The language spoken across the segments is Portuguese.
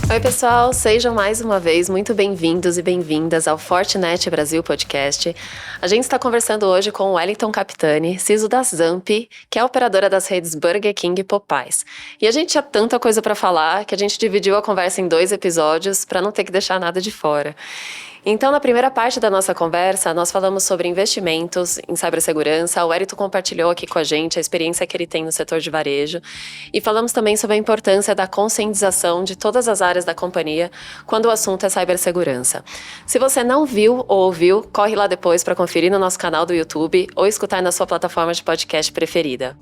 Oi, pessoal, sejam mais uma vez muito bem-vindos e bem-vindas ao Fortinet Brasil Podcast. A gente está conversando hoje com o Wellington Capitani, CISO da Zamp, que é a operadora das redes Burger King e Popeyes. E a gente tinha tanta coisa para falar que a gente dividiu a conversa em 2 episódios para não ter que deixar nada de fora. Então, na primeira parte da nossa conversa, nós falamos sobre investimentos em cibersegurança. O Wellington compartilhou aqui com a gente a experiência que ele tem no setor de varejo. E falamos também sobre a importância da conscientização de todas as áreas da companhia quando o assunto é cibersegurança. Se você não viu ou ouviu, corre lá depois para conferir no nosso canal do YouTube ou escutar na sua plataforma de podcast preferida.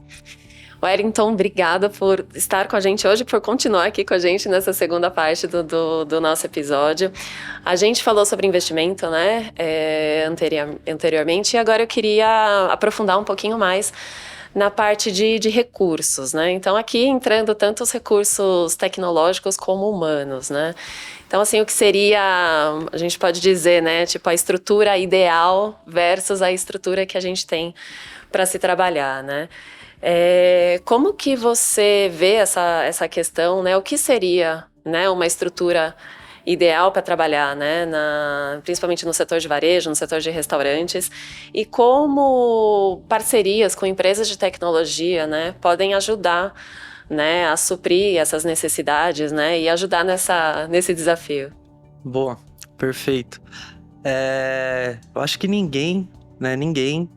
Wellington, obrigada por estar com a gente hoje, por continuar aqui com a gente nessa segunda parte do nosso episódio. A gente falou sobre investimento, né, anteriormente, e agora eu queria aprofundar um pouquinho mais na parte de recursos, né? Então, aqui entrando tanto os recursos tecnológicos como humanos, né? Então, assim, o que seria, a gente pode dizer, né, tipo a estrutura ideal versus a estrutura que a gente tem para se trabalhar, né? Como que você vê essa questão, né? O que seria, né, uma estrutura ideal para trabalhar, né, principalmente no setor de varejo, no setor de restaurantes, e como parcerias com empresas de tecnologia, né, podem ajudar, né, a suprir essas necessidades, né, e ajudar nesse desafio. Boa, perfeito. Eu acho que ninguém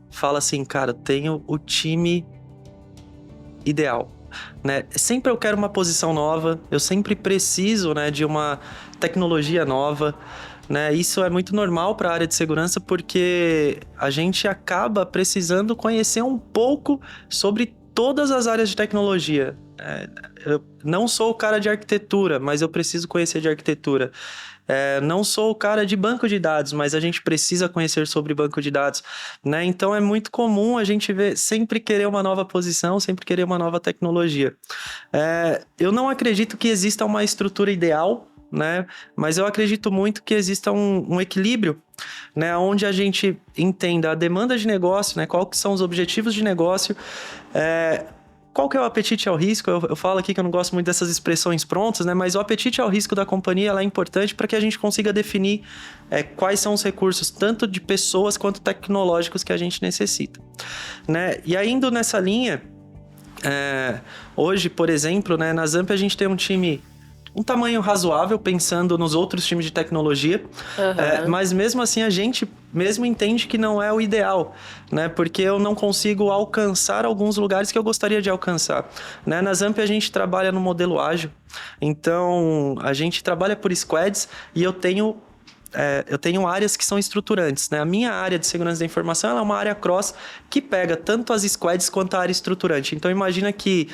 fala assim, cara, eu tenho o time ideal, né? Sempre eu quero uma posição nova, eu sempre preciso, né, de uma tecnologia nova, né? Isso é muito normal para a área de segurança porque a gente acaba precisando conhecer um pouco sobre todas as áreas de tecnologia. Eu não sou o cara de arquitetura, mas eu preciso conhecer de arquitetura. Não sou o cara de banco de dados, mas a gente precisa conhecer sobre banco de dados, né? Então é muito comum a gente ver, sempre querer uma nova posição, sempre querer uma nova tecnologia. Eu não acredito que exista uma estrutura ideal, né? Mas eu acredito muito que exista um equilíbrio, né? Onde a gente entenda a demanda de negócio, né? Quais são os objetivos de negócio, qual que é o apetite ao risco? Eu falo aqui que eu não gosto muito dessas expressões prontas, né? Mas o apetite ao risco da companhia ela é importante para que a gente consiga definir quais são os recursos, tanto de pessoas quanto tecnológicos que a gente necessita, né? E aí, indo nessa linha, hoje, por exemplo, né, na Zamp a gente tem um tamanho razoável, pensando nos outros times de tecnologia, mas mesmo assim a gente mesmo entende que não é o ideal, né? Porque eu não consigo alcançar alguns lugares que eu gostaria de alcançar, né? Na Zamp a gente trabalha no modelo ágil, então a gente trabalha por squads e eu tenho áreas que são estruturantes, né? A minha área de segurança da informação ela é uma área cross que pega tanto as squads quanto a área estruturante. Então, imagina que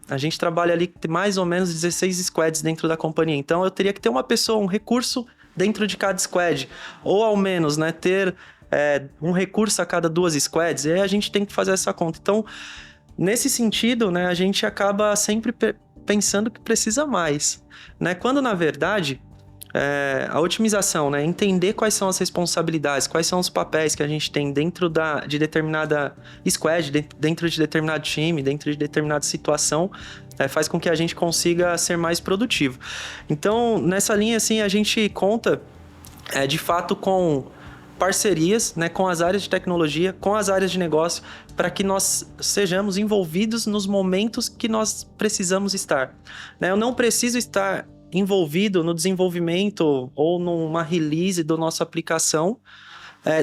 a gente trabalha ali mais ou menos 16 squads dentro da companhia. Então, eu teria que ter uma pessoa, um recurso dentro de cada squad. Ou, ao menos, né, ter um recurso a cada 2 squads. E aí a gente tem que fazer essa conta. Então, nesse sentido, né, a gente acaba sempre pensando que precisa mais, né? Quando, na verdade, a otimização, né? Entender quais são as responsabilidades, quais são os papéis que a gente tem dentro de determinada squad, dentro de determinado time, dentro de determinada situação, faz com que a gente consiga ser mais produtivo. Então, nessa linha, assim, a gente conta, de fato, com parcerias, né, com as áreas de tecnologia, com as áreas de negócio, para que nós sejamos envolvidos nos momentos que nós precisamos estar, né? Eu não preciso estar envolvido no desenvolvimento ou numa release da nossa aplicação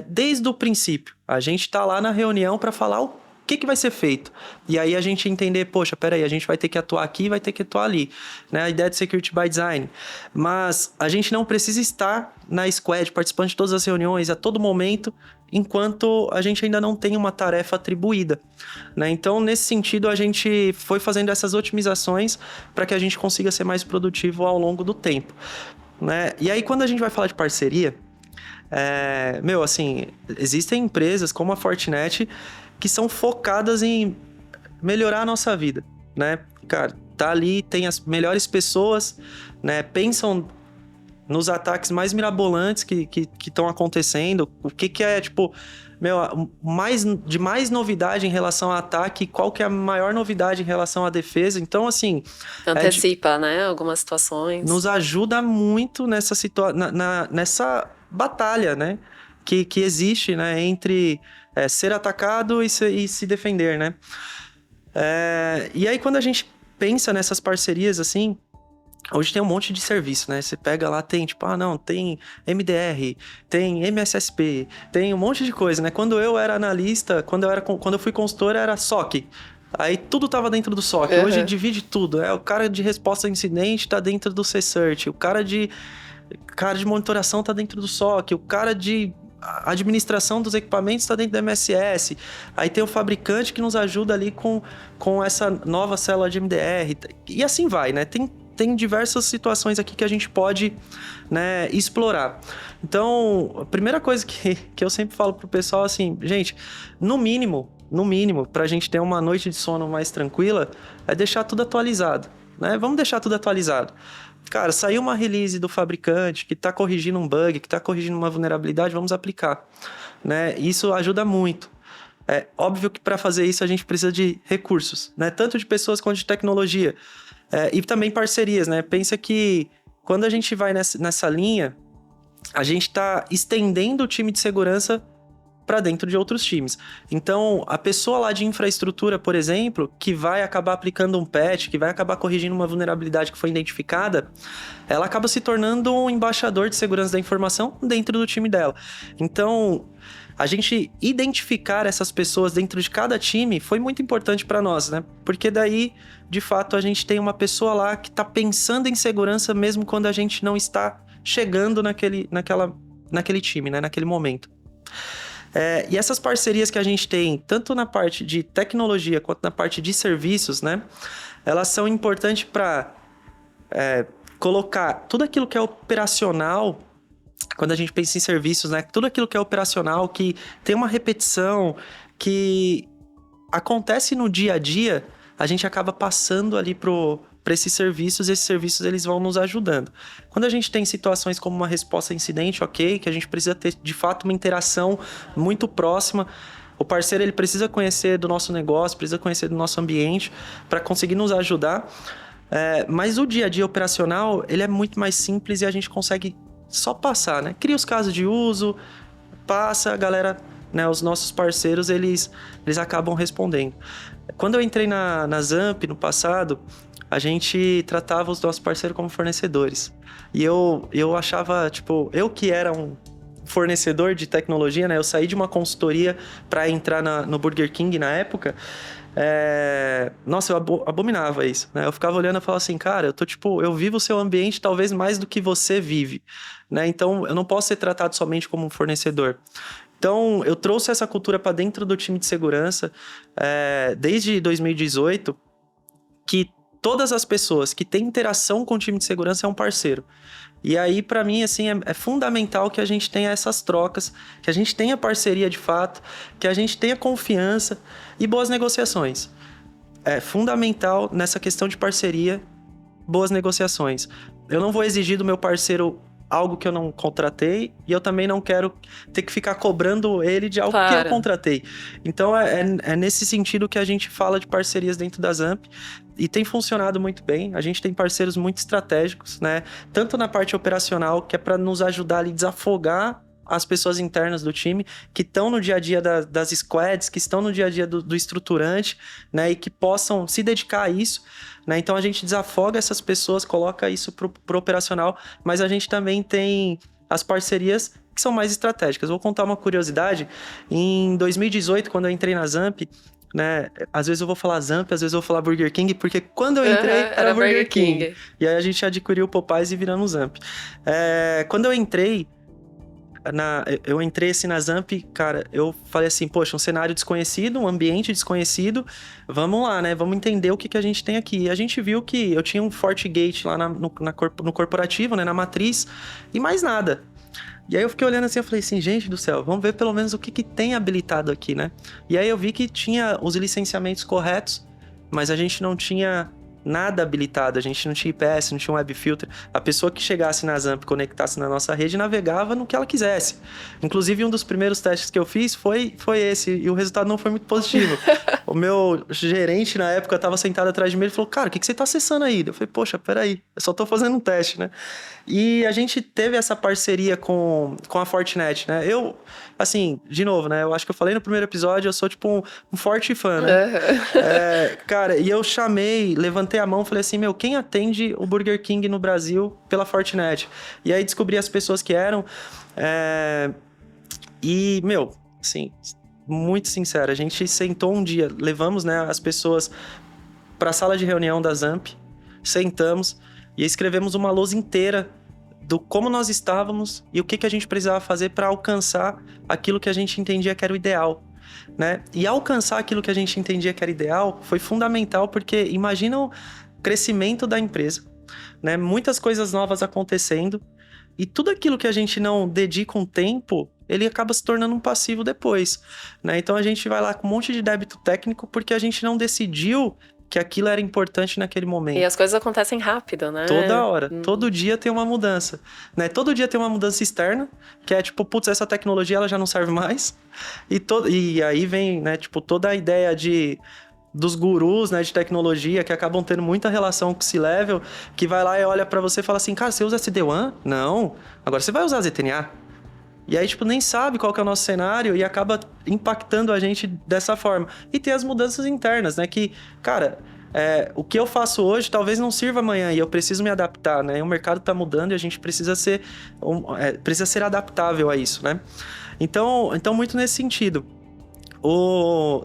desde o princípio. A gente está lá na reunião para falar o que vai ser feito. E aí a gente entender, poxa, peraí, a gente vai ter que atuar aqui e vai ter que atuar ali, né? A ideia de Security by Design. Mas a gente não precisa estar na squad, participando de todas as reuniões a todo momento, enquanto a gente ainda não tem uma tarefa atribuída, né? Então, nesse sentido, a gente foi fazendo essas otimizações para que a gente consiga ser mais produtivo ao longo do tempo, né? E aí, quando a gente vai falar de parceria, assim, existem empresas como a Fortinet que são focadas em melhorar a nossa vida, né? Cara, tá ali, tem as melhores pessoas, né? Pensam nos ataques mais mirabolantes que estão acontecendo, o que é, tipo, de mais novidade em relação ao ataque, qual que é a maior novidade em relação à defesa. Então, assim... Antecipa, né, algumas situações. Nos ajuda muito nessa nessa batalha, né, que existe, né, entre ser atacado e se defender, né. E aí, quando a gente pensa nessas parcerias, assim... Hoje tem um monte de serviço, né? Você pega lá, tem tipo, tem MDR, tem MSSP, tem um monte de coisa, né? Quando eu era analista, quando eu fui consultor, era SOC. Aí tudo tava dentro do SOC. Uhum. Hoje divide tudo. O cara de resposta a incidente tá dentro do C-Cert. O cara de monitoração tá dentro do SOC. O cara de administração dos equipamentos está dentro do MSS. Aí tem o fabricante que nos ajuda ali com essa nova célula de MDR. E assim vai, né? Tem diversas situações aqui que a gente pode, né, explorar. Então, a primeira coisa que eu sempre falo pro pessoal, assim, gente, no mínimo, pra gente ter uma noite de sono mais tranquila, é deixar tudo atualizado, né? Vamos deixar tudo atualizado. Cara, saiu uma release do fabricante que está corrigindo um bug, que está corrigindo uma vulnerabilidade, vamos aplicar, né? Isso ajuda muito. É óbvio que para fazer isso a gente precisa de recursos, né? Tanto de pessoas quanto de tecnologia. E também parcerias, né? Pensa que quando a gente vai nessa linha, a gente está estendendo o time de segurança para dentro de outros times. Então, a pessoa lá de infraestrutura, por exemplo, que vai acabar aplicando um patch, que vai acabar corrigindo uma vulnerabilidade que foi identificada, ela acaba se tornando um embaixador de segurança da informação dentro do time dela. Então, a gente identificar essas pessoas dentro de cada time foi muito importante para nós, né? Porque daí, de fato, a gente tem uma pessoa lá que está pensando em segurança mesmo quando a gente não está chegando naquele time, né? Naquele momento. E essas parcerias que a gente tem, tanto na parte de tecnologia quanto na parte de serviços, né? Elas são importantes para colocar tudo aquilo que é operacional. Quando a gente pensa em serviços, né? Tudo aquilo que é operacional, que tem uma repetição, que acontece no dia a dia, a gente acaba passando ali para esses serviços, e esses serviços eles vão nos ajudando. Quando a gente tem situações como uma resposta a incidente, ok, que a gente precisa ter de fato uma interação muito próxima, o parceiro ele precisa conhecer do nosso negócio, precisa conhecer do nosso ambiente para conseguir nos ajudar. Mas o dia a dia operacional ele é muito mais simples e a gente consegue só passar, né? Cria os casos de uso, passa, a galera, né? Os nossos parceiros, eles acabam respondendo. Quando eu entrei na Zamp no passado, a gente tratava os nossos parceiros como fornecedores. E eu achava, tipo, eu que era um fornecedor de tecnologia, né? Eu saí de uma consultoria para entrar no Burger King na época. Nossa, eu abominava isso, né? Eu ficava olhando e falava assim, cara, eu vivo o seu ambiente talvez mais do que você vive, né? Então, eu não posso ser tratado somente como um fornecedor. Então, eu trouxe essa cultura para dentro do time de segurança desde 2018, que todas as pessoas que têm interação com o time de segurança é um parceiro. E aí, para mim, assim, é fundamental que a gente tenha essas trocas, que a gente tenha parceria de fato, que a gente tenha confiança e boas negociações. É fundamental nessa questão de parceria, boas negociações. Eu não vou exigir do meu parceiro algo que eu não contratei e eu também não quero ter que ficar cobrando ele de algo que eu contratei. Então, é nesse sentido que a gente fala de parcerias dentro da Zamp. E tem funcionado muito bem. A gente tem parceiros muito estratégicos, né? Tanto na parte operacional, que é para nos ajudar ali a desafogar as pessoas internas do time, que estão no dia a dia das squads, que estão no dia a dia do estruturante, né? E que possam se dedicar a isso, né? Então a gente desafoga essas pessoas, coloca isso pro operacional, mas a gente também tem as parcerias que são mais estratégicas. Vou contar uma curiosidade. Em 2018, quando eu entrei na Zamp, né? Às vezes eu vou falar Zamp, às vezes eu vou falar Burger King, porque quando eu entrei era Burger King. E aí a gente adquiriu o Popeyes e viramos Zamp. Quando eu entrei assim na Zamp, cara, eu falei assim, poxa, um cenário desconhecido, um ambiente desconhecido, vamos lá, né? Vamos entender o que a gente tem aqui. E a gente viu que eu tinha um FortiGate lá no corporativo, né? Na matriz, e mais nada. E aí eu fiquei olhando assim, eu falei assim, gente do céu, vamos ver pelo menos o que tem habilitado aqui, né? E aí eu vi que tinha os licenciamentos corretos, mas a gente não tinha nada habilitado, a gente não tinha IPS, não tinha um web filter. A pessoa que chegasse na Zamp, conectasse na nossa rede, navegava no que ela quisesse. Inclusive, um dos primeiros testes que eu fiz foi esse, e o resultado não foi muito positivo. O meu gerente, na época, estava sentado atrás de mim, ele falou, cara, o que você está acessando aí? Eu falei, poxa, peraí, eu só estou fazendo um teste, né? E a gente teve essa parceria com a Fortinet, né? Eu, assim, de novo, né? Eu acho que eu falei no primeiro episódio, eu sou tipo um forte fã, né? Cara, e eu levantei a mão, falei assim, quem atende o Burger King no Brasil pela Fortinet? E aí descobri as pessoas que eram. E, assim, muito sincero, a gente sentou um dia, levamos, né, as pessoas para a sala de reunião da Zamp, sentamos e escrevemos uma lousa inteira do como nós estávamos e o que a gente precisava fazer para alcançar aquilo que a gente entendia que era o ideal, né? E alcançar aquilo que a gente entendia que era ideal foi fundamental, porque imagina o crescimento da empresa, né? Muitas coisas novas acontecendo e tudo aquilo que a gente não dedica um tempo, ele acaba se tornando um passivo depois, né? Então a gente vai lá com um monte de débito técnico porque a gente não decidiu que aquilo era importante naquele momento. E as coisas acontecem rápido, né? Toda hora. Todo dia tem uma mudança, né? Todo dia tem uma mudança externa, que é tipo, putz, essa tecnologia ela já não serve mais. E aí vem, né, tipo, toda a ideia dos gurus, né, de tecnologia, que acabam tendo muita relação com o C-Level, que vai lá e olha pra você e fala assim, cara, você usa SD-WAN? Não. Agora você vai usar ZTNA? E aí, tipo, nem sabe qual que é o nosso cenário e acaba impactando a gente dessa forma. E tem as mudanças internas, né? Que, cara, o que eu faço hoje talvez não sirva amanhã e eu preciso me adaptar, né? O mercado tá mudando e a gente precisa ser adaptável a isso, né? Então muito nesse sentido.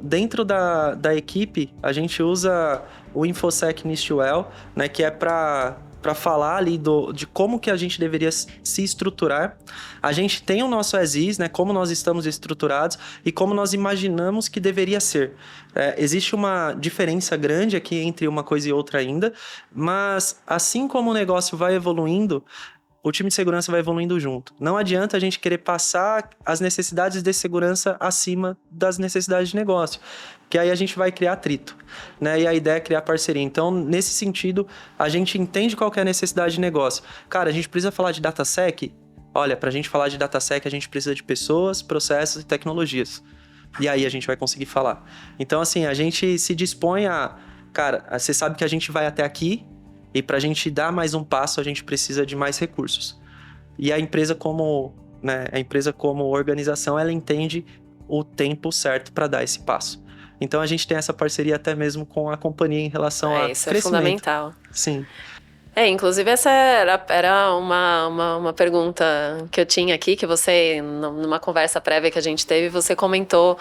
Dentro da equipe, a gente usa o InfoSec NIST-WELL, né? Que é para falar ali de como que a gente deveria se estruturar. A gente tem o nosso as-is, né? Como nós estamos estruturados e como nós imaginamos que deveria ser. Existe uma diferença grande aqui entre uma coisa e outra ainda, mas assim como o negócio vai evoluindo, o time de segurança vai evoluindo junto. Não adianta a gente querer passar as necessidades de segurança acima das necessidades de negócio, que aí a gente vai criar atrito, né? E a ideia é criar parceria. Então, nesse sentido, a gente entende qual que é a necessidade de negócio. Cara, a gente precisa falar de DataSec? Olha, para a gente falar de DataSec, a gente precisa de pessoas, processos e tecnologias. E aí a gente vai conseguir falar. Então, assim, a gente se dispõe a... Cara, você sabe que a gente vai até aqui, e para a gente dar mais um passo, a gente precisa de mais recursos. E a empresa como organização, ela entende o tempo certo para dar esse passo. Então a gente tem essa parceria até mesmo com a companhia em relação a isso crescimento. É fundamental. Sim. Inclusive essa era uma pergunta que eu tinha aqui, que você, numa conversa prévia que a gente teve, você comentou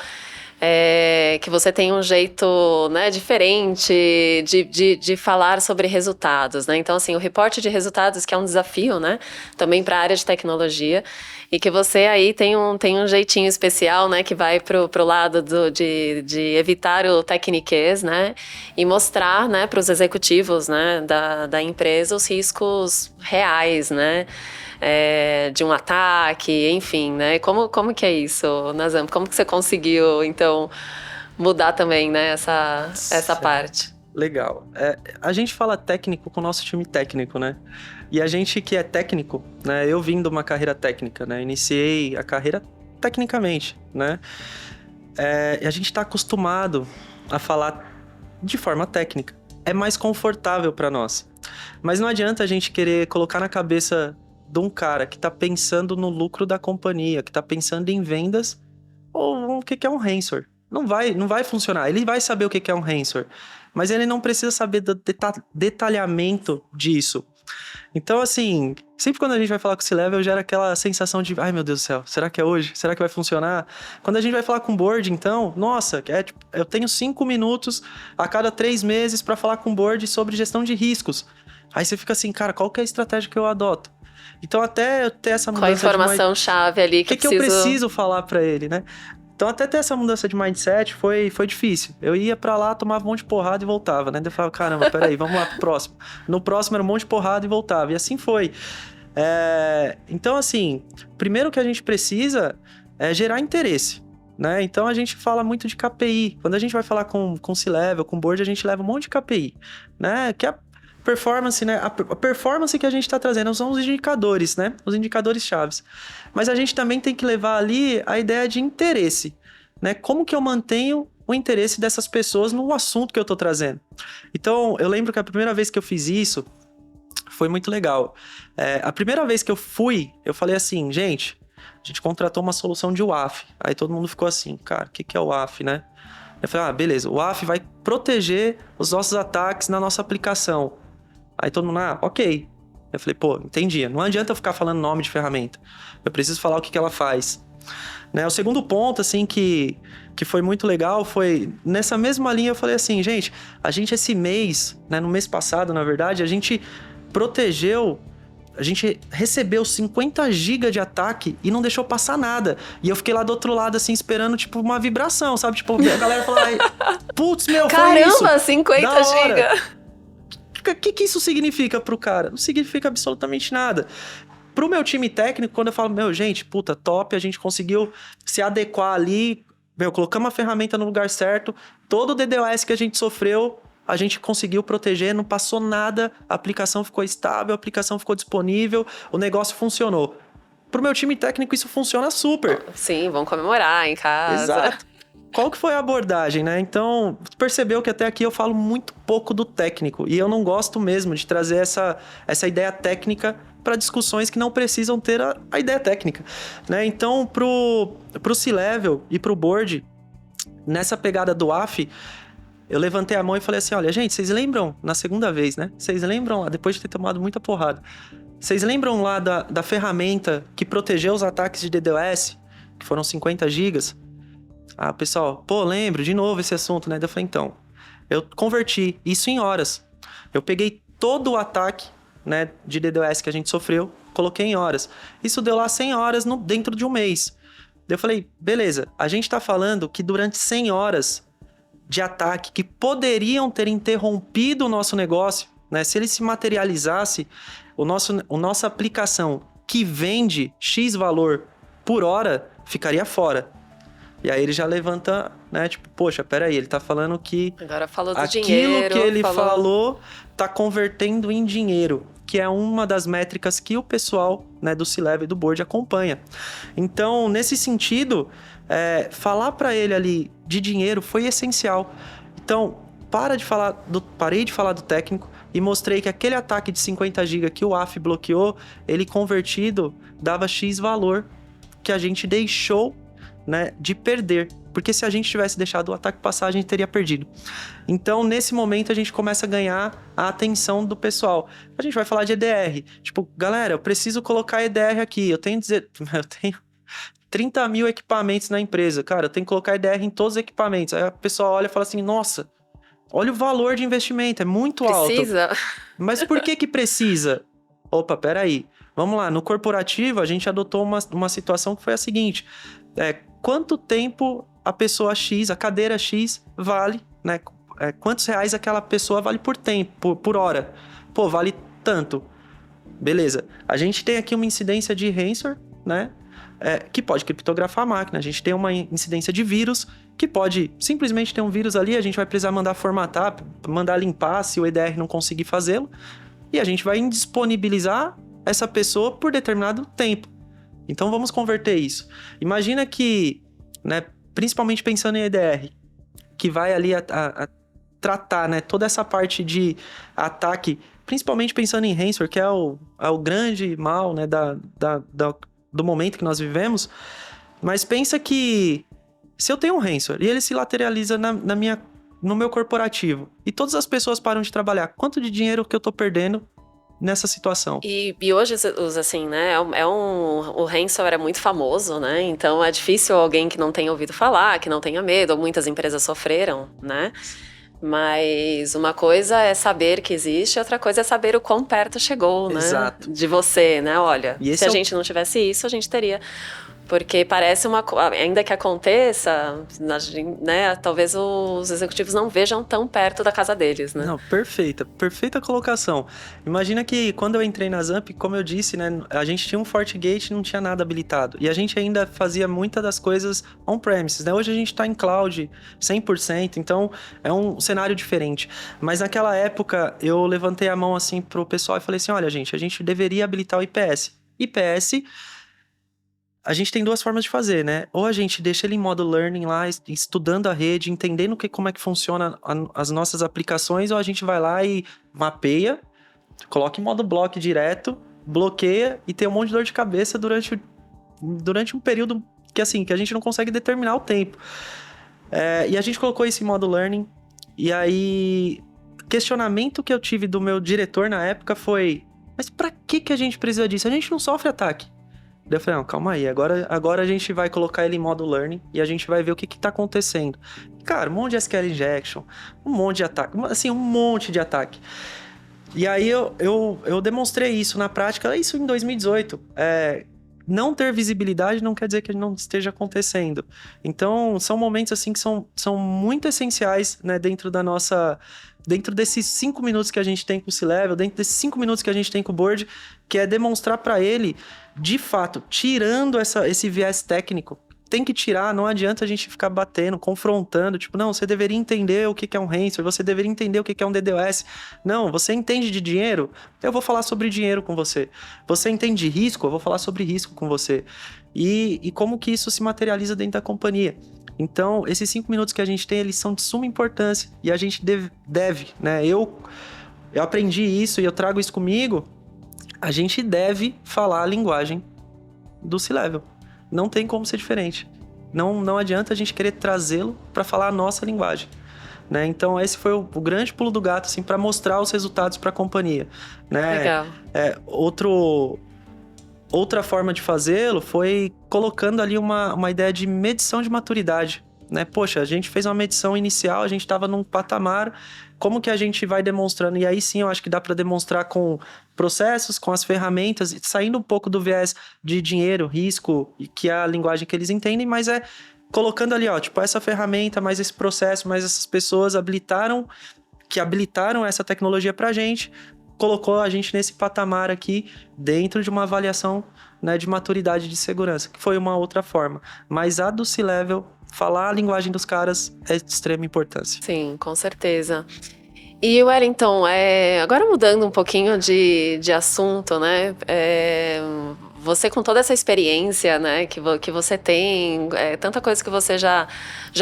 que você tem um jeito, né, diferente de falar sobre resultados, né? Então, assim, o reporte de resultados, que é um desafio, né, também para a área de tecnologia, e que você aí tem um jeitinho especial, né, que vai pro lado de evitar o tecniquez, né, e mostrar, né, para os executivos, né, da empresa os riscos reais, né, de um ataque, enfim, né? Como que é isso, Nazam? Como que você conseguiu, então, mudar também, né, essa parte? Legal. A gente fala técnico com o nosso time técnico, né? E a gente que é técnico, né? Eu vim de uma carreira técnica, né? Iniciei a carreira tecnicamente, né? A gente está acostumado a falar de forma técnica. É mais confortável para nós. Mas não adianta a gente querer colocar na cabeça de um cara que está pensando no lucro da companhia, que está pensando em vendas, ou o que é um ransomware. Não vai funcionar. Ele vai saber o que é um ransomware, mas ele não precisa saber do detalhamento disso. Então, assim, sempre quando a gente vai falar com o C-Level, gera aquela sensação de, ai meu Deus do céu, será que é hoje? Será que vai funcionar? Quando a gente vai falar com o board, então, nossa, eu tenho 5 minutos a cada 3 meses para falar com o board sobre gestão de riscos. Aí você fica assim, cara, qual que é a estratégia que eu adoto? Então, até eu ter essa mudança Qual a informação-chave ali que eu preciso falar para ele, né? Então, até ter essa mudança de mindset foi difícil. Eu ia pra lá, tomava um monte de porrada e voltava, né? Eu falava, caramba, peraí, vamos lá pro próximo. No próximo era um monte de porrada e voltava. E assim foi. Então, assim, primeiro que a gente precisa é gerar interesse, né? Então a gente fala muito de KPI. Quando a gente vai falar com C-Level, com Board, a gente leva um monte de KPI, né? Que é a performance, né? A performance que a gente está trazendo são os indicadores, né? Os indicadores chaves. Mas a gente também tem que levar ali a ideia de interesse, né? Como que eu mantenho o interesse dessas pessoas no assunto que eu estou trazendo? Então, eu lembro que a primeira vez que eu fiz isso foi muito legal. A primeira vez que eu fui, eu falei assim, gente, a gente contratou uma solução de WAF. Aí todo mundo ficou assim, cara, o que é o WAF, né? Eu falei, beleza, o WAF vai proteger os nossos ataques na nossa aplicação. Aí todo mundo, ok. Eu falei, pô, entendi. Não adianta eu ficar falando nome de ferramenta. Eu preciso falar o que ela faz. Né? O segundo ponto, assim, que foi muito legal foi... Nessa mesma linha, eu falei assim, gente, a gente esse mês, né, no mês passado, na verdade, a gente protegeu... A gente recebeu 50 GB de ataque e não deixou passar nada. E eu fiquei lá do outro lado, assim, esperando, tipo, uma vibração, sabe? Tipo, a galera falou, putz, meu, foi isso. Caramba, 50 GB! O que isso significa pro cara? Não significa absolutamente nada. Pro meu time técnico, quando eu falo, gente, puta, top, a gente conseguiu se adequar ali, colocamos a ferramenta no lugar certo, todo o DDoS que a gente sofreu, a gente conseguiu proteger, não passou nada, a aplicação ficou estável, a aplicação ficou disponível, o negócio funcionou. Pro meu time técnico, isso funciona super. Sim, vão comemorar em casa. Exato. Qual que foi a abordagem, né? Então, percebeu que até aqui eu falo muito pouco do técnico. E eu não gosto mesmo de trazer essa ideia técnica para discussões que não precisam ter a ideia técnica, né? Então, pro C-Level e pro Board, nessa pegada do AF, eu levantei a mão e falei assim, olha, gente, vocês lembram, na segunda vez, né? Vocês lembram lá, depois de ter tomado muita porrada, vocês lembram lá da ferramenta que protegeu os ataques de DDoS, que foram 50 gigas? Pessoal, lembro, de novo esse assunto, né? Eu falei, então, eu converti isso em horas. Eu peguei todo o ataque, né, de DDoS que a gente sofreu, coloquei em horas. Isso deu lá 100 horas dentro de um mês. Eu falei, beleza, a gente tá falando que durante 100 horas de ataque que poderiam ter interrompido o nosso negócio, né? Se ele se materializasse, nossa aplicação que vende X valor por hora ficaria fora. E aí ele já levanta, né? Tipo, poxa, peraí, ele tá falando que... Agora falou do aquilo dinheiro. Que ele falou tá convertendo em dinheiro, que é uma das métricas que o pessoal, né, do C-Level e do Board acompanha. Então, nesse sentido, falar para ele ali de dinheiro foi essencial. Então, parei de falar do técnico e mostrei que aquele ataque de 50 GB que o AF bloqueou, ele convertido dava X valor que a gente deixou, né, de perder. Porque se a gente tivesse deixado o ataque passar, a gente teria perdido. Então, nesse momento, a gente começa a ganhar a atenção do pessoal. A gente vai falar de EDR. Tipo, galera, eu preciso colocar EDR aqui. Eu tenho 30 mil equipamentos na empresa. Cara, eu tenho que colocar EDR em todos os equipamentos. Aí a pessoa olha e fala assim, nossa, olha o valor de investimento, é muito alto. Precisa. Mas por que precisa? Opa, peraí. Vamos lá, no corporativo, a gente adotou uma situação que foi a seguinte... quanto tempo a pessoa X, a cadeira X vale, né? Quantos reais aquela pessoa vale por tempo, por hora? Vale tanto. Beleza. A gente tem aqui uma incidência de ransomware, né? Que pode criptografar a máquina. A gente tem uma incidência de vírus, que pode simplesmente ter um vírus ali, a gente vai precisar mandar formatar, mandar limpar se o EDR não conseguir fazê-lo, e a gente vai indisponibilizar essa pessoa por determinado tempo. Então, vamos converter isso. Imagina que, né, principalmente pensando em EDR, que vai ali a tratar, né, toda essa parte de ataque, principalmente pensando em ransomware, que é o grande mal, né, do momento que nós vivemos. Mas pensa que se eu tenho um ransomware e ele se lateraliza no meu corporativo e todas as pessoas param de trabalhar, quanto de dinheiro que eu tô perdendo nessa situação? E hoje, assim, né, o ransomware é muito famoso, né, então é difícil alguém que não tenha ouvido falar, que não tenha medo, ou muitas empresas sofreram, né, mas uma coisa é saber que existe, outra coisa é saber o quão perto chegou, né, Exato. de você, né, olha, se a gente não tivesse isso, a gente teria Porque parece ainda que aconteça, né, talvez os executivos não vejam tão perto da casa deles, né? Não, perfeita colocação. Imagina que quando eu entrei na Zamp, como eu disse, né, a gente tinha um FortiGate e não tinha nada habilitado. E a gente ainda fazia muitas das coisas on-premises, né? Hoje a gente está em cloud 100%, então é um cenário diferente. Mas naquela época, eu levantei a mão assim pro pessoal e falei assim, olha gente, a gente deveria habilitar o IPS. IPS... A gente tem duas formas de fazer, né? Ou a gente deixa ele em modo learning lá, estudando a rede, entendendo como é que funciona as nossas aplicações, ou a gente vai lá e mapeia, coloca em modo block direto, bloqueia e tem um monte de dor de cabeça durante um período que a gente não consegue determinar o tempo. E a gente colocou isso em modo learning, e aí questionamento que eu tive do meu diretor na época foi: mas pra que a gente precisa disso? A gente não sofre ataque. Daí eu falei, não, calma aí, agora a gente vai colocar ele em modo learning e a gente vai ver o que tá acontecendo. Cara, um monte de SQL injection, um monte de ataque, assim, um monte de ataque. E aí eu demonstrei isso na prática, isso em 2018. Não ter visibilidade não quer dizer que não esteja acontecendo. Então, são momentos assim que são muito essenciais, né, dentro desses 5 minutos que a gente tem com o C-Level, dentro desses 5 minutos que a gente tem com o board, que é demonstrar para ele, de fato, tirando esse viés técnico. Tem que tirar, não adianta a gente ficar batendo, confrontando, tipo, não, você deveria entender o que é um ransomware, você deveria entender o que é um DDoS. Não, você entende de dinheiro? Eu vou falar sobre dinheiro com você. Você entende de risco? Eu vou falar sobre risco com você. E como que isso se materializa dentro da companhia. Então, esses 5 minutos que a gente tem, eles são de suma importância. E a gente deve, né? Eu aprendi isso e eu trago isso comigo. A gente deve falar a linguagem do C-Level. Não tem como ser diferente. Não adianta a gente querer trazê-lo para falar a nossa linguagem, né? Então, esse foi o grande pulo do gato, assim, para mostrar os resultados para a companhia, né? Legal. Outra forma de fazê-lo foi colocando ali uma ideia de medição de maturidade, né? Poxa, a gente fez uma medição inicial, a gente estava num patamar, como que a gente vai demonstrando? E aí sim, eu acho que dá para demonstrar com processos, com as ferramentas, saindo um pouco do viés de dinheiro, risco, que é a linguagem que eles entendem, mas colocando ali, ó, tipo, essa ferramenta, mais esse processo, mais essas pessoas habilitaram essa tecnologia pra gente, colocou a gente nesse patamar aqui dentro de uma avaliação, né, de maturidade de segurança, que foi uma outra forma. Mas a do C-Level, falar a linguagem dos caras é de extrema importância. Sim, com certeza. E, Wellington, agora mudando um pouquinho de assunto, né? Você com toda essa experiência, né, que você tem, tanta coisa que você já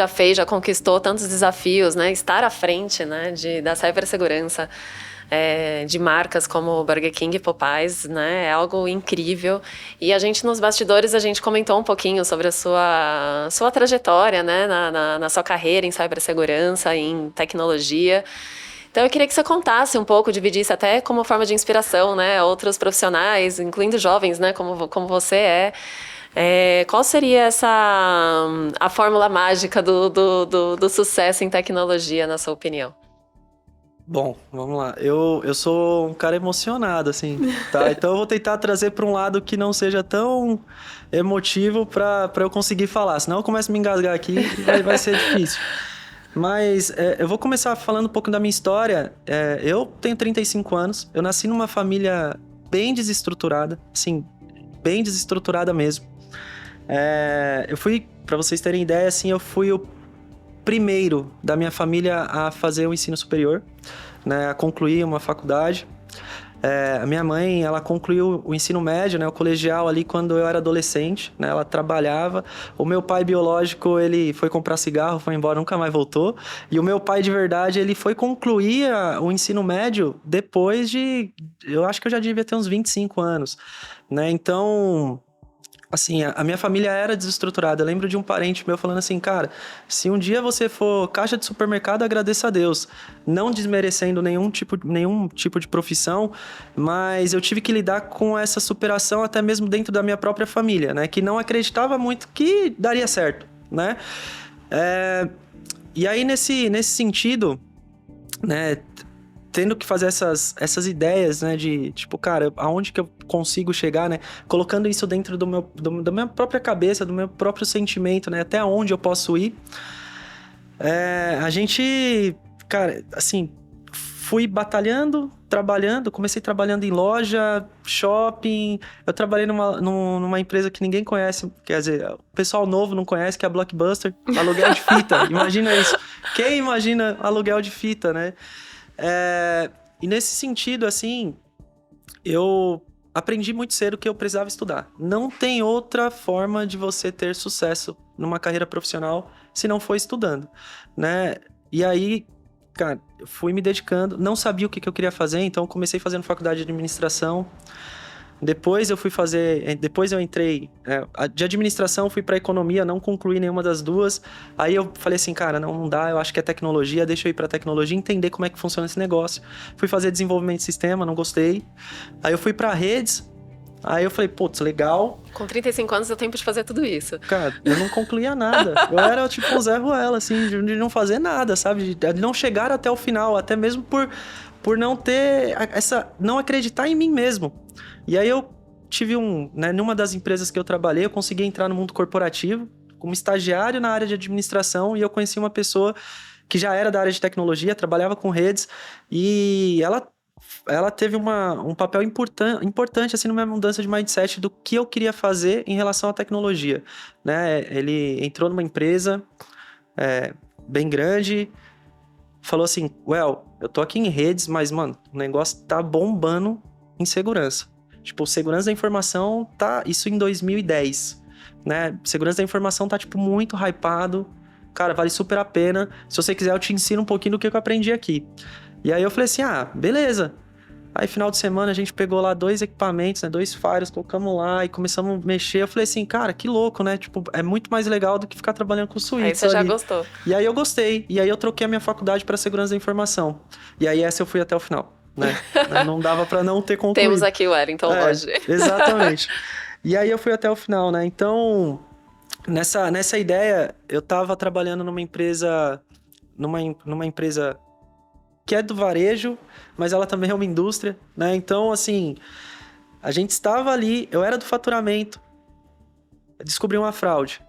fez, já conquistou, tantos desafios, né? Estar à frente, né, da cibersegurança, de marcas como Burger King e Popeyes, né? É algo incrível. E a gente, nos bastidores, a gente comentou um pouquinho sobre a sua trajetória, né? Na sua carreira em cibersegurança, em tecnologia. Então, eu queria que você contasse um pouco, dividisse até como forma de inspiração, né? Outros profissionais, incluindo jovens, né? Como você é. Qual seria a fórmula mágica do sucesso em tecnologia, na sua opinião? Bom, vamos lá. Eu sou um cara emocionado, assim, tá? Então eu vou tentar trazer para um lado que não seja tão emotivo para eu conseguir falar. Senão eu começo a me engasgar aqui e vai ser difícil. Mas eu vou começar falando um pouco da minha história. Eu tenho 35 anos. Eu nasci numa família bem desestruturada, assim, bem desestruturada mesmo. Eu fui, para vocês terem ideia, assim, eu fui o primeiro da minha família a fazer o ensino superior, né, a concluir uma faculdade. A minha mãe, ela concluiu o ensino médio, né, o colegial ali quando eu era adolescente, né, ela trabalhava. O meu pai biológico, ele foi comprar cigarro, foi embora, nunca mais voltou. E o meu pai de verdade, ele foi concluir o ensino médio depois eu acho que eu já devia ter uns 25 anos, né, então... Assim, a minha família era desestruturada. Eu lembro de um parente meu falando assim, cara, se um dia você for caixa de supermercado, agradeça a Deus. Não desmerecendo nenhum tipo de profissão, mas eu tive que lidar com essa superação até mesmo dentro da minha própria família, né? Que não acreditava muito que daria certo, né? E aí, nesse sentido, né? tendo que fazer essas ideias, né, de tipo, cara, aonde que eu consigo chegar, né, colocando isso dentro da minha própria cabeça, do meu próprio sentimento, né, até onde eu posso ir. A gente, cara, assim, fui batalhando, trabalhando, comecei trabalhando em loja, shopping, eu trabalhei numa empresa que ninguém conhece, quer dizer, o pessoal novo não conhece, que é a Blockbuster, aluguel de fita, imagina isso. Quem imagina aluguel de fita, né? E nesse sentido, assim, eu aprendi muito cedo que eu precisava estudar. Não tem outra forma de você ter sucesso numa carreira profissional se não for estudando, né? E aí, cara, eu fui me dedicando, não sabia o que eu queria fazer, então comecei fazendo faculdade de administração. Depois eu entrei de administração, fui para economia, não concluí nenhuma das duas. Aí eu falei assim, cara, não dá, eu acho que é tecnologia, deixa eu ir para tecnologia, entender como é que funciona esse negócio. Fui fazer desenvolvimento de sistema, não gostei. Aí eu fui para redes, aí eu falei, putz, legal. Com 35 anos deu tempo de fazer tudo isso. Cara, eu não concluía nada. Eu era tipo um Zé Ruela, assim, de não fazer nada, sabe? De não chegar até o final, até mesmo por não ter não acreditar em mim mesmo. E aí eu tive numa das empresas que eu trabalhei, eu consegui entrar no mundo corporativo como estagiário na área de administração e eu conheci uma pessoa que já era da área de tecnologia, trabalhava com redes e ela teve um papel importante assim, numa mudança de mindset do que eu queria fazer em relação à tecnologia, né? Ele entrou numa empresa bem grande, falou assim, eu tô aqui em redes, mas, mano, o negócio tá bombando em segurança. Tipo, segurança da informação isso em 2010, né? Segurança da informação tá, tipo, muito hypado. Cara, vale super a pena. Se você quiser, eu te ensino um pouquinho do que eu aprendi aqui. E aí eu falei assim, beleza. Aí, final de semana, a gente pegou lá 2 equipamentos, né? 2 firewalls, colocamos lá e começamos a mexer. Eu falei assim, cara, que louco, né? Tipo, é muito mais legal do que ficar trabalhando com switch. Aí você já gostou. E aí eu gostei. E aí eu troquei a minha faculdade para segurança da informação. E aí essa eu fui até o final, né? Não dava para não ter concluído. Temos aqui o Wellington hoje. Exatamente. E aí eu fui até o final, né? Então, nessa ideia, eu tava trabalhando numa empresa que é do varejo, mas ela também é uma indústria, né? Então, assim, a gente estava ali, eu era do faturamento, descobri uma fraude.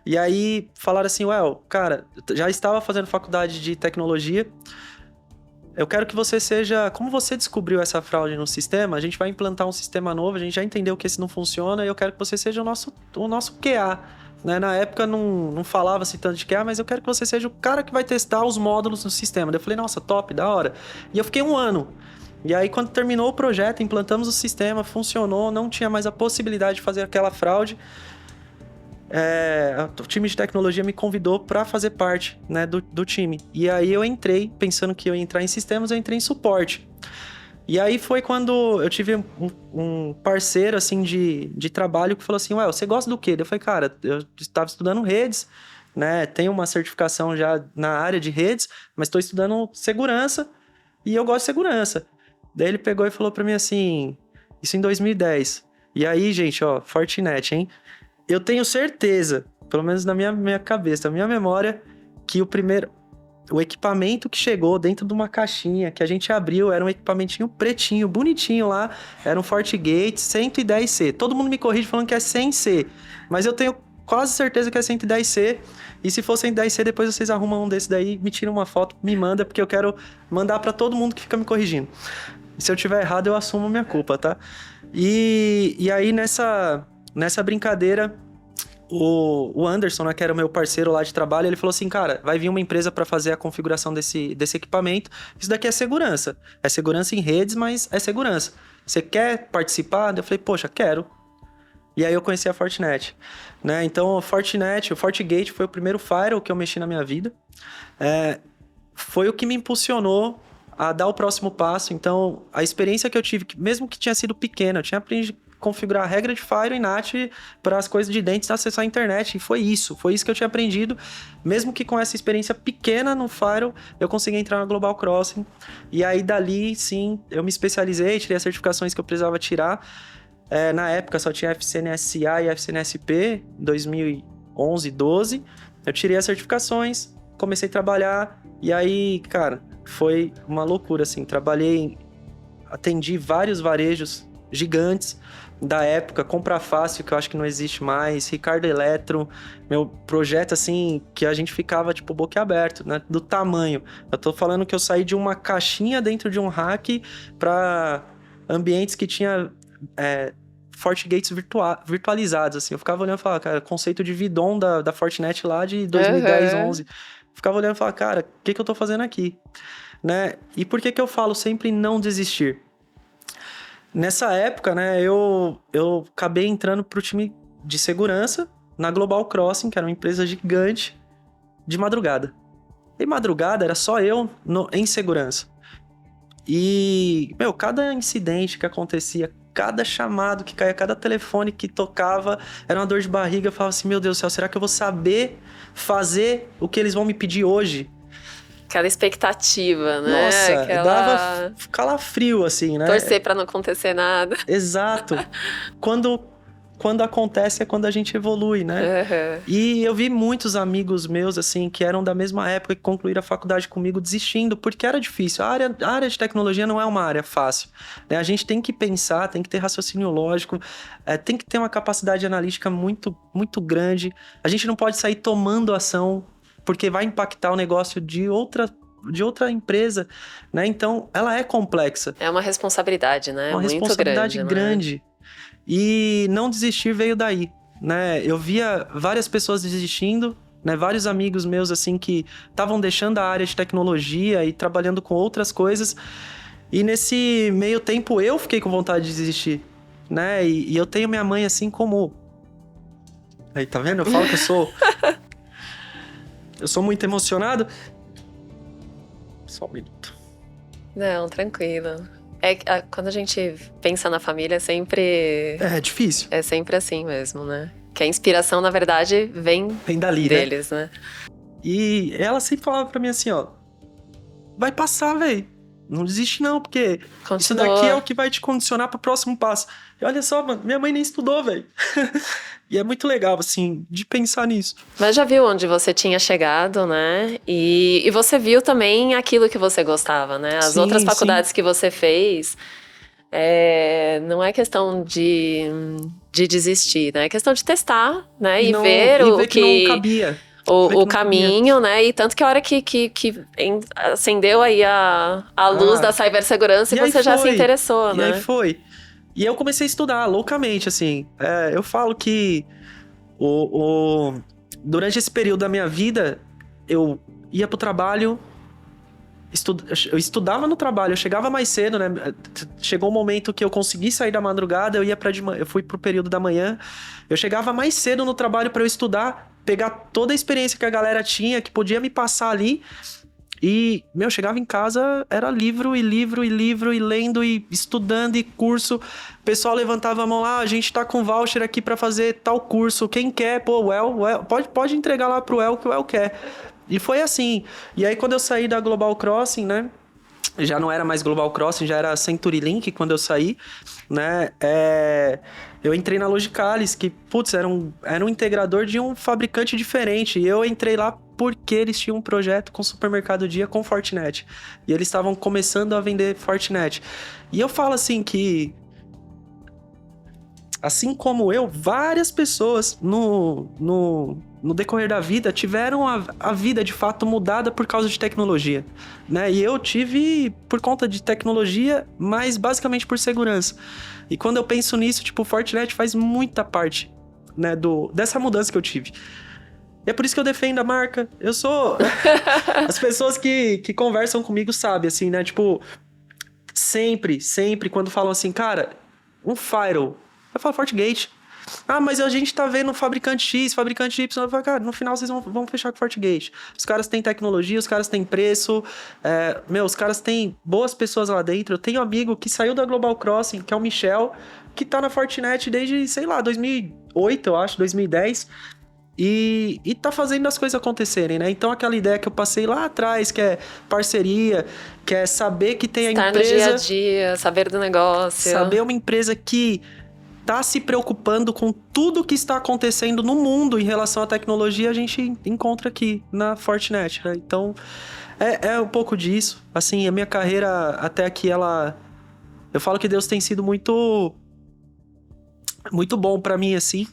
E aí falaram assim, cara, já estava fazendo faculdade de tecnologia, eu quero que você seja... Como você descobriu essa fraude no sistema, a gente vai implantar um sistema novo, a gente já entendeu que esse não funciona, e eu quero que você seja o nosso QA. Né? Na época não falava-se tanto de QA, mas eu quero que você seja o cara que vai testar os módulos no sistema. Daí eu falei, nossa, top, da hora. E eu fiquei 1 ano. E aí, quando terminou o projeto, implantamos o sistema, funcionou, não tinha mais a possibilidade de fazer aquela fraude. O time de tecnologia me convidou para fazer parte, né, do time. E aí eu entrei, pensando que eu ia entrar em sistemas, eu entrei em suporte. E aí foi quando eu tive um parceiro, assim, de trabalho que falou assim, você gosta do quê? Eu falei, cara, eu estava estudando redes, né, tenho uma certificação já na área de redes, mas estou estudando segurança e eu gosto de segurança. Daí ele pegou e falou para mim assim, isso em 2010. E aí, gente, Fortinet, hein? Eu tenho certeza, pelo menos na minha cabeça, na minha memória, que o equipamento que chegou dentro de uma caixinha que a gente abriu era um equipamentinho pretinho, bonitinho lá, era um FortiGate 110C. Todo mundo me corrige falando que é 100C, mas eu tenho quase certeza que é 110C. E se for 110C, depois vocês arrumam um desse daí, me tiram uma foto, me manda, porque eu quero mandar para todo mundo que fica me corrigindo. Se eu tiver errado, eu assumo minha culpa, tá? E aí, nessa brincadeira, o Anderson, né, que era o meu parceiro lá de trabalho, ele falou assim, cara, vai vir uma empresa para fazer a configuração desse equipamento. Isso daqui é segurança. É segurança em redes, mas é segurança. Você quer participar? Eu falei, poxa, quero. E aí eu conheci a Fortinet, né? Então, o FortiGate foi o primeiro firewall que eu mexi na minha vida. Foi o que me impulsionou a dar o próximo passo. Então, a experiência que eu tive, mesmo que tinha sido pequena, eu tinha aprendido a configurar a regra de firewall e NAT para as coisas de dentro e acessar a internet. E foi isso que eu tinha aprendido. Mesmo que com essa experiência pequena no firewall, eu consegui entrar na Global Crossing. E aí, dali, sim, eu me especializei, tirei as certificações que eu precisava tirar. Na época, só tinha FCNSA e FCNSP, em 2011, 12. Eu tirei as certificações, comecei a trabalhar. E aí, cara, foi uma loucura, assim. Atendi vários varejos gigantes da época, Compra Fácil, que eu acho que não existe mais, Ricardo Eletro, meu projeto, assim, que a gente ficava, tipo, boquiaberto, né? Do tamanho. Eu tô falando que eu saí de uma caixinha dentro de um rack para ambientes que tinha FortiGates virtualizados, assim. Eu ficava olhando e falava, cara, conceito de VDOM da Fortinet lá de 2010, 11. Ficava olhando e falava, cara, o que eu tô fazendo aqui? Né? E por que eu falo sempre não desistir? Nessa época, né, eu acabei entrando pro time de segurança na Global Crossing, que era uma empresa gigante, de madrugada. E madrugada era só eu em segurança. E, cada incidente que acontecia, cada chamado que caía, cada telefone que tocava, era uma dor de barriga. Eu falava assim, meu Deus do céu, será que eu vou saber fazer o que eles vão me pedir hoje? Aquela expectativa, né? Nossa, dava calafrio, assim, né? Torcer pra não acontecer nada. Exato. Quando acontece é quando a gente evolui, né? E eu vi muitos amigos meus, assim, que eram da mesma época, que concluíram a faculdade comigo desistindo, porque era difícil. A área de tecnologia não é uma área fácil, né? A gente tem que pensar, tem que ter raciocínio lógico, tem que ter uma capacidade analítica muito, muito grande. A gente não pode sair tomando ação porque vai impactar o negócio de outra empresa, né? Então, ela é complexa. É uma responsabilidade, né? Uma muito responsabilidade grande. Né? E não desistir veio daí, né? Eu via várias pessoas desistindo, né? Vários amigos meus, assim, que estavam deixando a área de tecnologia e trabalhando com outras coisas. E nesse meio tempo, eu fiquei com vontade de desistir, né? E eu tenho minha mãe, assim, como... Aí, tá vendo? Eu falo que eu sou... Eu sou muito emocionado. Só um minuto. Não, tranquilo. Quando a gente pensa na família, sempre... É difícil. É sempre assim mesmo, né? Que a inspiração, na verdade, vem dali, deles, né? E ela sempre falava pra mim assim, ó... Vai passar, velho. Não desiste não, porque Continua. Isso daqui é o que vai te condicionar pro próximo passo. E olha só, mano, minha mãe nem estudou, velho. E é muito legal, assim, de pensar nisso. Mas já viu onde você tinha chegado, né? E você viu também aquilo que você gostava, né? As outras faculdades que você fez, não é questão de desistir, né? É questão de testar, né? E ver o que não cabia. O caminho, né? E tanto que a hora que acendeu aí a luz da cibersegurança e você já se interessou, né? E aí foi. E eu comecei a estudar loucamente, assim. Eu falo que durante esse período da minha vida, eu ia pro trabalho, eu estudava no trabalho, eu chegava mais cedo, né? Chegou um momento que eu consegui sair da madrugada, eu fui pro período da manhã, eu chegava mais cedo no trabalho para eu estudar, pegar toda a experiência que a galera tinha, que podia me passar ali. E, chegava em casa, era livro, e lendo, e estudando, e curso. O pessoal levantava a mão lá, a gente tá com voucher aqui pra fazer tal curso. Quem quer? Pô, o El, pode entregar lá pro El, que o El quer. E foi assim. E aí, quando eu saí da Global Crossing, né? Já não era mais Global Crossing, já era CenturyLink quando eu saí, né? Eu entrei na Logicalis, que, era um integrador de um fabricante diferente. E eu entrei lá porque eles tinham um projeto com Supermercado Dia com Fortinet. E eles estavam começando a vender Fortinet. E eu falo assim que, assim como eu, várias pessoas no decorrer da vida tiveram a vida de fato mudada por causa de tecnologia, né? E eu tive por conta de tecnologia, mas basicamente por segurança. E quando eu penso nisso, o Fortinet faz muita parte, né, dessa mudança que eu tive. E é por isso que eu defendo a marca. Eu sou... As pessoas que conversam comigo sabem, assim, né? Sempre, quando falam assim, cara, um firewall, eu falo FortiGate. Ah, mas a gente tá vendo fabricante X, fabricante Y. Eu falo, cara, no final vocês vão fechar com FortiGate. Os caras têm tecnologia, os caras têm preço. Os caras têm boas pessoas lá dentro. Eu tenho um amigo que saiu da Global Crossing, que é o Michel, que tá na Fortinet desde, 2008, eu acho, 2010. E tá fazendo as coisas acontecerem, né? Então, aquela ideia que eu passei lá atrás, que é parceria, que é saber que tem a empresa... Estar no dia a dia, saber do negócio. Saber uma empresa que tá se preocupando com tudo que está acontecendo no mundo em relação à tecnologia, a gente encontra aqui na Fortinet, né? Então, é um pouco disso. Assim, a minha carreira até aqui, eu falo que Deus tem sido muito, muito bom pra mim, assim.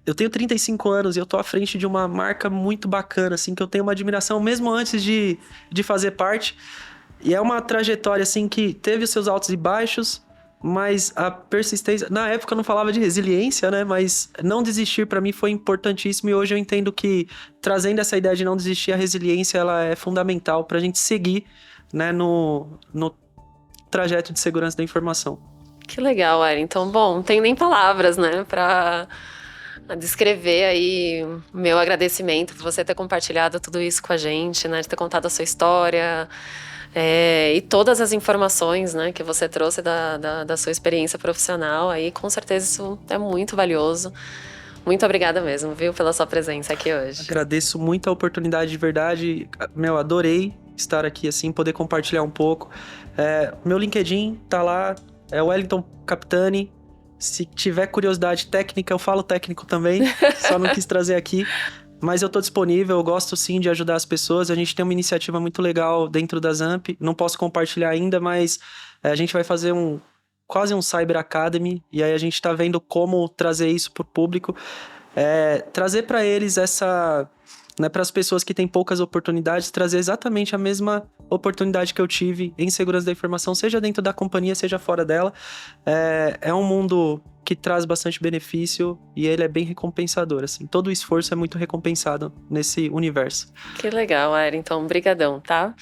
Eu tenho 35 anos e eu tô à frente de uma marca muito bacana, assim, que eu tenho uma admiração mesmo antes de fazer parte. E é uma trajetória, assim, que teve os seus altos e baixos, mas a persistência... Na época eu não falava de resiliência, né? Mas não desistir pra mim foi importantíssimo e hoje eu entendo que, trazendo essa ideia de não desistir, a resiliência ela é fundamental pra gente seguir, né, no trajeto de segurança da informação. Que legal, Wellington. Bom, não tenho nem palavras, né, pra descrever aí meu agradecimento por você ter compartilhado tudo isso com a gente, né, de ter contado a sua história... e todas as informações, né, que você trouxe da sua experiência profissional, aí com certeza isso é muito valioso. Muito obrigada mesmo, viu, pela sua presença aqui hoje. Agradeço muito a oportunidade, de verdade. Adorei estar aqui, assim, poder compartilhar um pouco. Meu LinkedIn tá lá, é Wellington Capitani. Se tiver curiosidade técnica, eu falo técnico também, só não quis trazer aqui. Mas eu tô disponível, eu gosto sim de ajudar as pessoas. A gente tem uma iniciativa muito legal dentro da Zamp. Não posso compartilhar ainda, mas a gente vai fazer quase um Cyber Academy. E aí a gente tá vendo como trazer isso pro público. Trazer para eles né, para as pessoas que têm poucas oportunidades, trazer exatamente a mesma oportunidade que eu tive em segurança da informação, seja dentro da companhia, seja fora dela. É um mundo que traz bastante benefício e ele é bem recompensador, assim. Todo o esforço é muito recompensado nesse universo. Que legal, Wellington. Brigadão, tá?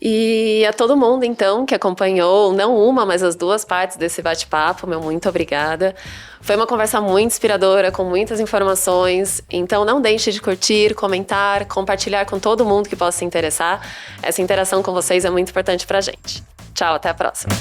E a todo mundo, então, que acompanhou, não uma, mas as duas partes desse bate-papo, meu muito obrigada. Foi uma conversa muito inspiradora, com muitas informações. Então, não deixe de curtir, comentar, compartilhar com todo mundo que possa se interessar. Essa interação com vocês é muito importante pra gente. Tchau, até a próxima.